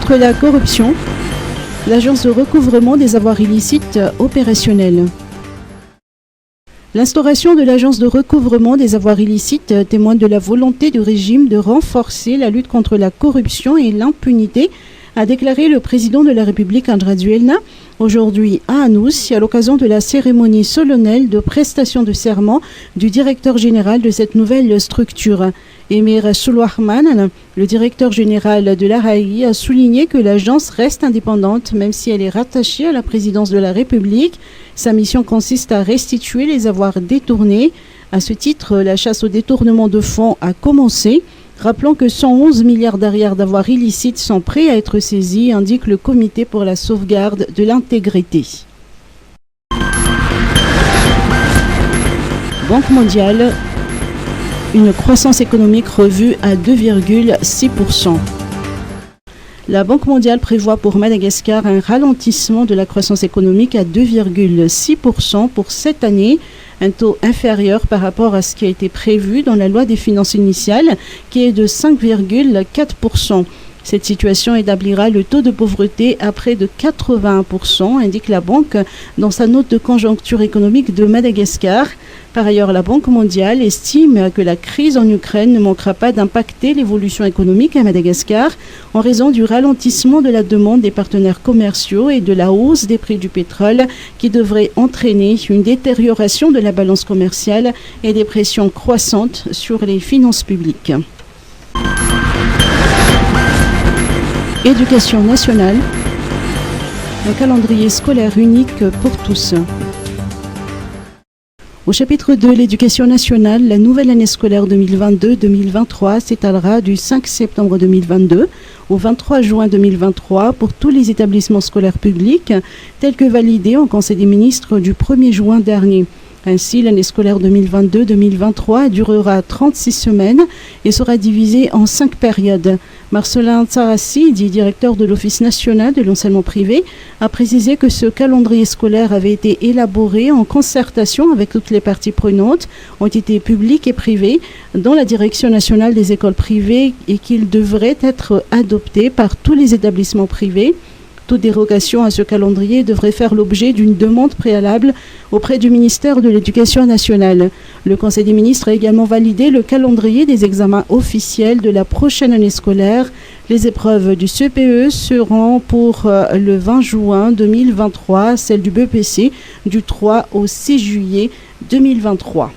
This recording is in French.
contre la corruption, l'Agence de recouvrement des avoirs illicites opérationnelle. L'instauration de l'Agence de recouvrement des avoirs illicites témoigne de la volonté du régime de renforcer la lutte contre la corruption et l'impunité, a déclaré le président de la République André Duelna aujourd'hui à Anoussi à l'occasion de la cérémonie solennelle de prestation de serment du directeur général de cette nouvelle structure. Emir Soulouahman, le directeur général de l'ARAI, a souligné que l'agence reste indépendante même si elle est rattachée à la présidence de la République. Sa mission consiste à restituer les avoirs détournés. À ce titre, la chasse au détournement de fonds a commencé. Rappelons que 111 milliards d'arrières d'avoirs illicites sont prêts à être saisis, indique le Comité pour la sauvegarde de l'intégrité. Banque mondiale, une croissance économique revue à 2,6%. La Banque mondiale prévoit pour Madagascar un ralentissement de la croissance économique à 2,6% pour cette année, un taux inférieur par rapport à ce qui a été prévu dans la loi des finances initiales, qui est de 5,4%. Cette situation établira le taux de pauvreté à près de 81%, indique la Banque dans sa note de conjoncture économique de Madagascar. Par ailleurs, la Banque mondiale estime que la crise en Ukraine ne manquera pas d'impacter l'évolution économique à Madagascar en raison du ralentissement de la demande des partenaires commerciaux et de la hausse des prix du pétrole qui devrait entraîner une détérioration de la balance commerciale et des pressions croissantes sur les finances publiques. Éducation nationale, un calendrier scolaire unique pour tous. Au chapitre 2, l'éducation nationale, la nouvelle année scolaire 2022-2023 s'étalera du 5 septembre 2022 au 23 juin 2023 pour tous les établissements scolaires publics, tels que validés en Conseil des ministres du 1er juin dernier. Ainsi, l'année scolaire 2022-2023 durera 36 semaines et sera divisée en 5 périodes. Marcelin Tsarassi, dit directeur de l'Office national de l'enseignement privé, a précisé que ce calendrier scolaire avait été élaboré en concertation avec toutes les parties prenantes, entités publiques et privées, dans la Direction nationale des écoles privées et qu'il devrait être adopté par tous les établissements privés. Toute dérogation à ce calendrier devrait faire l'objet d'une demande préalable auprès du ministère de l'Éducation nationale. Le Conseil des ministres a également validé le calendrier des examens officiels de la prochaine année scolaire. Les épreuves du CPE seront pour le 20 juin 2023, celles du BEPC du 3 au 6 juillet 2023.